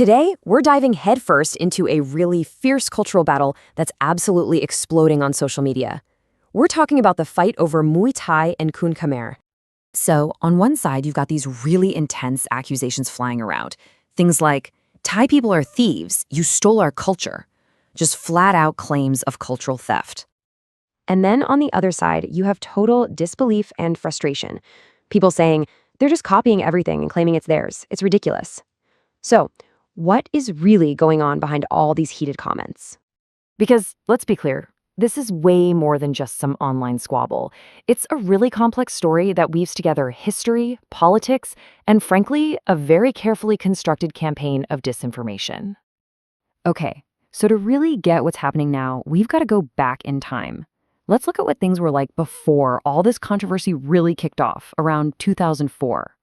Today, we're diving headfirst into a really fierce cultural battle that's absolutely exploding on social media. We're talking about the fight over Muay Thai and Kun Khmer. So, on one side, you've got these really intense accusations flying around. Things like, Thai people are thieves, you stole our culture. Just flat-out claims of cultural theft. And then on the other side, you have total disbelief and frustration. People saying, they're just copying everything and claiming it's theirs. It's ridiculous. So, what is really going on behind all these heated comments? Because, let's be clear, this is way more than just some online squabble. It's a really complex story that weaves together history, politics, and frankly, a very carefully constructed campaign of disinformation. Okay, so to really get what's happening now, we've got to go back in time. Let's look at what things were like before all this controversy really kicked off, around 2004.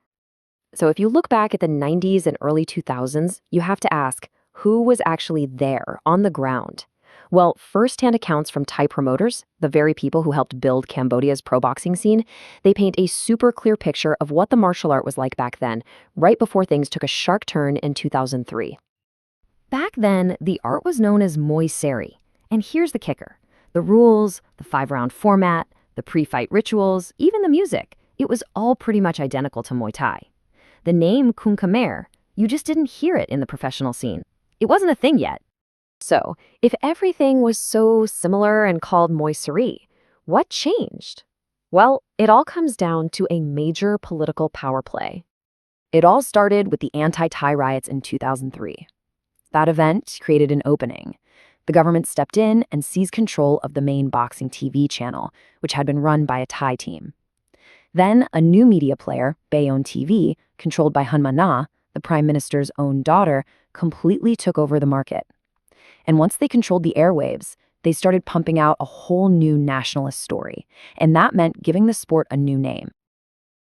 So if you look back at the 90s and early 2000s, you have to ask, who was actually there, on the ground? Well, first-hand accounts from Thai promoters, the very people who helped build Cambodia's pro boxing scene, they paint a super clear picture of what the martial art was like back then, right before things took a sharp turn in 2003. Back then, the art was known as Muay Seri. And here's the kicker. The rules, the 5-round format, the pre-fight rituals, even the music, it was all pretty much identical to Muay Thai. The name Kun Khmer, you just didn't hear it in the professional scene. It wasn't a thing yet. So, if everything was so similar and called Muay Seri, what changed? Well, it all comes down to a major political power play. It all started with the anti-Thai riots in 2003. That event created an opening. The government stepped in and seized control of the main boxing TV channel, which had been run by a Thai team. Then, a new media player, Bayon TV, controlled by Hun Ma, the Prime Minister's own daughter, completely took over the market. And once they controlled the airwaves, they started pumping out a whole new nationalist story, and that meant giving the sport a new name.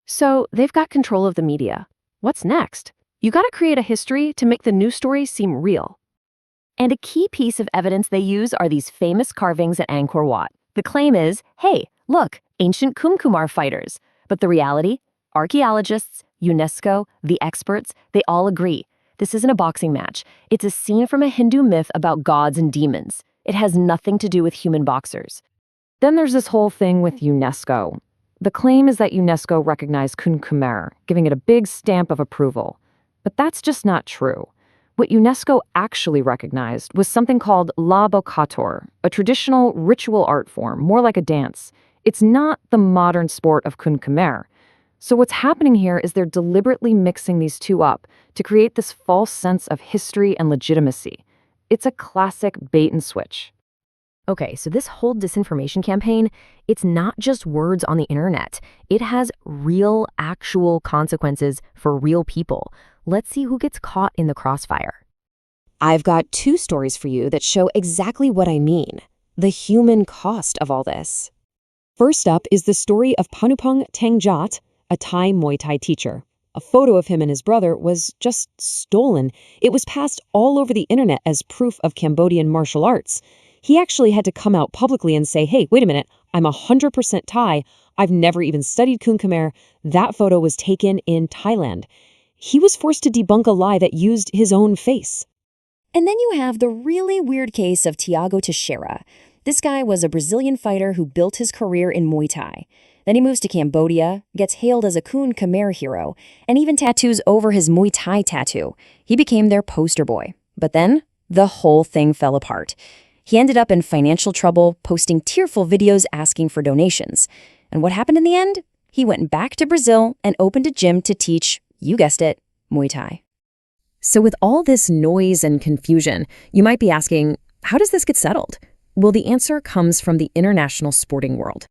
So, they've got control of the media. What's next? You gotta create a history to make the new story seem real. And a key piece of evidence they use are these famous carvings at Angkor Wat. The claim is, hey, look, ancient Kun Khmer fighters. But the reality? Archaeologists, UNESCO, the experts, they all agree. This isn't a boxing match. It's a scene from a Hindu myth about gods and demons. It has nothing to do with human boxers. Then there's this whole thing with UNESCO. The claim is that UNESCO recognized Kun Khmer, giving it a big stamp of approval. But that's just not true. What UNESCO actually recognized was something called La Bokator, a traditional ritual art form, more like a dance. It's not the modern sport of Kun Khmer. So what's happening here is they're deliberately mixing these two up to create this false sense of history and legitimacy. It's a classic bait and switch. Okay, so this whole disinformation campaign, it's not just words on the internet. It has real, actual consequences for real people. Let's see who gets caught in the crossfire. I've got 2 stories for you that show exactly what I mean. The human cost of all this. First up is the story of Panupong Tengjat, a Thai Muay Thai teacher. A photo of him and his brother was just stolen. It was passed all over the internet as proof of Cambodian martial arts. He actually had to come out publicly and say, hey, wait a minute, I'm 100% Thai. I've never even studied Kun Khmer. That photo was taken in Thailand. He was forced to debunk a lie that used his own face. And then you have the really weird case of Tiago Teixeira. This guy was a Brazilian fighter who built his career in Muay Thai. Then he moves to Cambodia, gets hailed as a Kun Khmer hero, and even tattoos over his Muay Thai tattoo. He became their poster boy. But then, the whole thing fell apart. He ended up in financial trouble, posting tearful videos asking for donations. And what happened in the end? He went back to Brazil and opened a gym to teach, you guessed it, Muay Thai. So with all this noise and confusion, you might be asking, how does this get settled? Well, the answer comes from the international sporting world.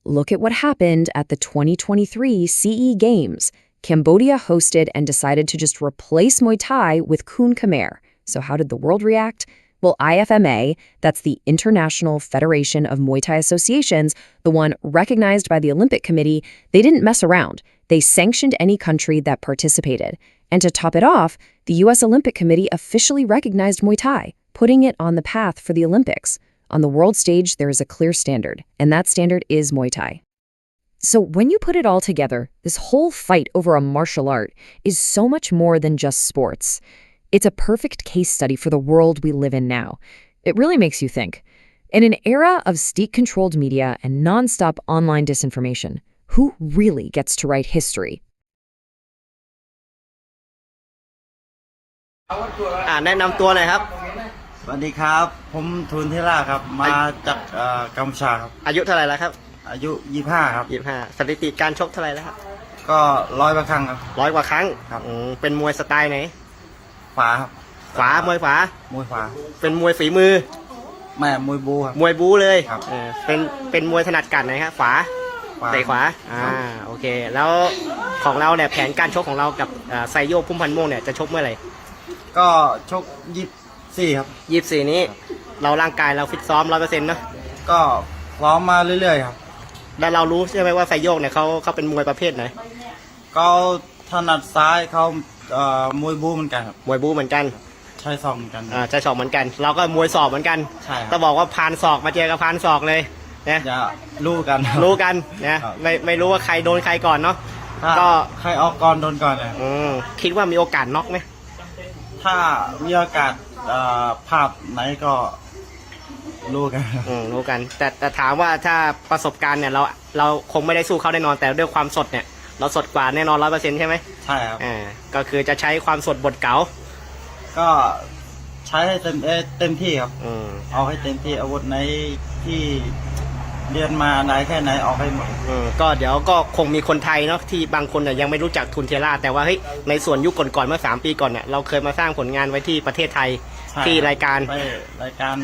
Look at what happened at the 2023 CE Games. Cambodia hosted and decided to just replace Muay Thai with Kun Khmer. So how did the world react? Well, IFMA, that's the International Federation of Muay Thai Associations, the one recognized by the Olympic Committee, they didn't mess around. They sanctioned any country that participated. And to top it off, the U.S. Olympic Committee officially recognized Muay Thai, putting it on the path for the Olympics. On the world stage, there is a clear standard, and that standard is Muay Thai. So when you put it all together, this whole fight over a martial art is so much more than just sports. It's a perfect case study for the world we live in now. It really makes you think. In an era of state-controlled media and non-stop online disinformation, who really gets to write history? แนะนำตัวหน่อยครับสวัสดีครับผมทุนเทล่าครับมาจากกัมพูชาครับอายุเท่าไหร่แล้วครับอายุ25ครับ25สถิติการชกเท่าไหร่แล้วครับก็100กว่าครั้งครับ100กว่าครั้งครับเป็นมวยสไตล์ไหนขวาครับมวยขวมวยขวาเป็นมวยฝีมือไม่มวยบูครับมวยบูเลยครับเป็นมวยถนัดกัดไหนครับขวาเตะขวาโอเคแล้วของเราเนี่ยแผนการชกของเรากับไซโยกพุ่มพันธุ์ม่วงเนี่ยจะชกเมื่อไหร่ก็ชก24ครับ24นี้เราร่างกายเราฟิตซ้อม 100% เนอะก็ซ้อมมาเรื่อยๆครับแล้วเรารู้ใช่ไหมว่าไซโยกเนี่ยเขาเป็นมวยประเภทไหนก็ถนัดซ้ายเขามวยบูเหมือนกันครับมวยบูเหมือนกันใช้ศอกเหมือนกันใช้ศอกเหมือนกันเราก็มวยศอกเหมือนกันใช่ต้องบอกว่าพานศอกมาเจอกับพานศอกเลยนะจะรู้กันนะไม่รู้ว่าใครโดนใครก่อนเนาะก็ใครออกก่อนโดนก่อนเลยคิดว่ามีโอกาสน็อกไหมถ้ามีโอกาสภาพไหนก็รู้กันแต่ถามว่าถ้าประสบการณ์เนี่ยเราคงไม่ได้สู้เขาแน่นอนแต่ด้วยความสดเนี่ยเราสดกว่าแน่นอน 100% ใช่ไหมใช่ครับก็คือจะใช้ความสดบทเก๋าก็ใช้ให้เต็มที่ครับเอาให้เต็มที่อาวุธไหนที่เรียนมาไหนแค่ไหนออกให้หมดก็เดี๋ยวก็คงมีคนไทยเนาะที่บางคนเนี่ยยังไม่รู้จักทุนเทล่าแต่ว่าเฮ้ยในส่วนยุคก่อนๆเมื่อ3 ปีก่อนเนี่ยเราเคยมาสร้างผลงานไว้ที่ประเทศไทยที่รายการ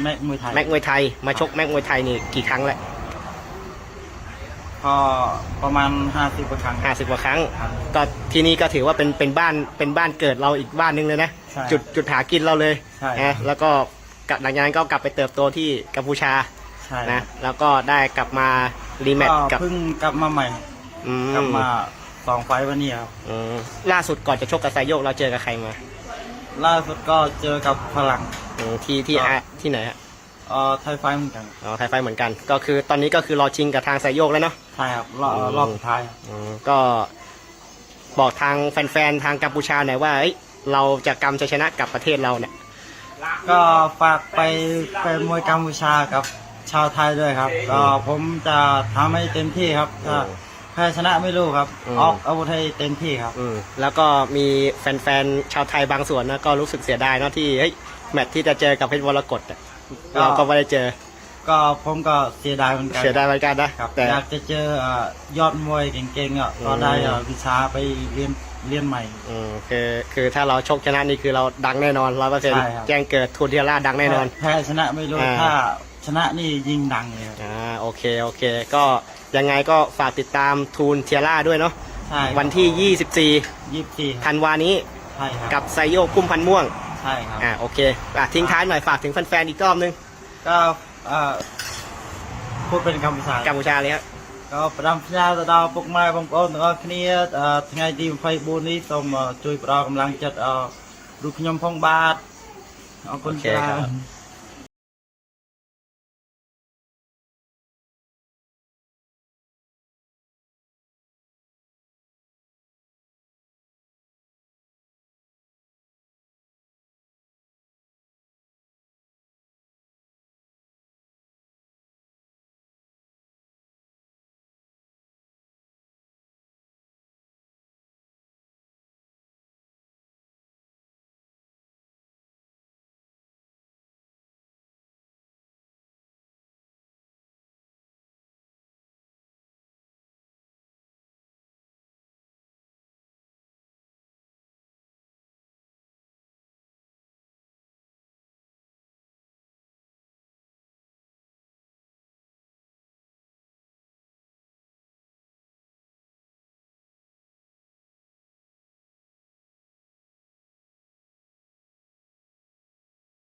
แม็กมวยไทยมาชกแม็กมวยไทยนี่กี่ครั้งแล้วก็ประมาณ50 กว่าครั้ง50 กว่าครั้งก็ที่นี่ก็ถือว่าเป็นบ้านเกิดเราอีกบ้านนึงเลยนะจุดหากินเราเลยนะแล้วก็หลังจากนั้นก็กลับไปเติบโตที่กัมพูชานะแล้วก็ได้กลับมารีแมตช์กับเพิ่งกลับมาใหม่กลับมา2 ไฟล์วันนี้ครับล่าสุดก่อนจะชกกับไซโยกเราเจอกับใครมาล่าสุดก็เจอกับฝรั่งที่ไหนฮะไทยไฟเหมือนกันไทยไฟเหมือนกันก็คือตอนนี้ก็คือรอชิงกับทางไซโยกแล้วเนาะใช่ครับรอบสุดท้ายก็บอกทางแฟนๆทางกัมพูชาหน่อยว่าเราจะกำชัยชนะกับประเทศเราเนี่ยก็ฝากไปมวยกัมพูชากับชาวไทยด้วยครับก็ผมจะทำให้เต็มที่ครับถ้าแพ้ชนะไม่รู้ครับออกอาวุธให้เต็มที่ครับแล้วก็มีแฟนๆชาวไทยบางส่วนนะก็รู้สึกเสียดายเนาะที่แมตช์ที่จะเจอกับเพชรวรกตเราก็ไม่ได้เจอก็ผมก็เสียดายเหมือนกันนะแต่อยากจะเจอยอดมวยเก่งๆก็ได้วิชาไปเรียนใหม่คือถ้าเราชกชนะนี่คือเราดังแน่นอน 100% แจ้งเกิดทุนเทล่าดังแน่นอนแพ้ชนะไม่รู้ถ้าชนะนี่ยิงดังเลยโอเคก็ยังไงก็ฝากติดตามทูนเทียร่าด้วยเนาะวันที่24ธันวานี้กับไซโยกพุ่มพันธุ์ม่วงใช่ครับโอเคทิ้งท้ายหน่อยฝากถึงแฟนๆอีกรอบนึงก็พูดเป็นกัมพูชาเลยครับก็ประดามพญาตะดาวปุกไม้บางคนទាំងអស់គ្នាថ្ងៃទី24នេះសូមជួយផ្ដល់កម្លាំងចិត្តរូបខ្ញុំផងបាទអរគុណច្រើន